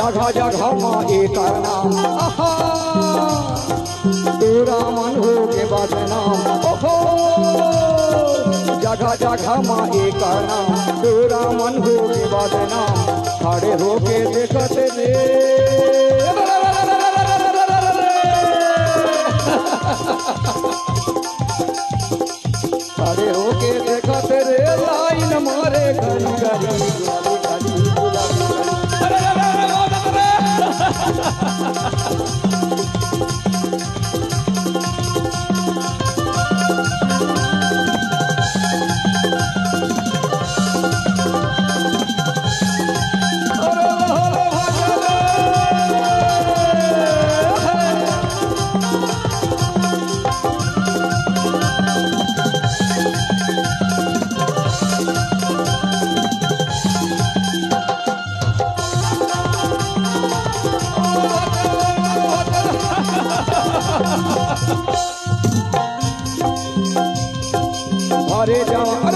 जगह जगह माँ एक नाम तेरा मन हो के बदनाम ओहो जगह जगह माँ एक नाम तेरा मन हो के बदनाम खड़े होके देखते रे खड़े होके देखते रे लाइन मारे गली गली अरे जवा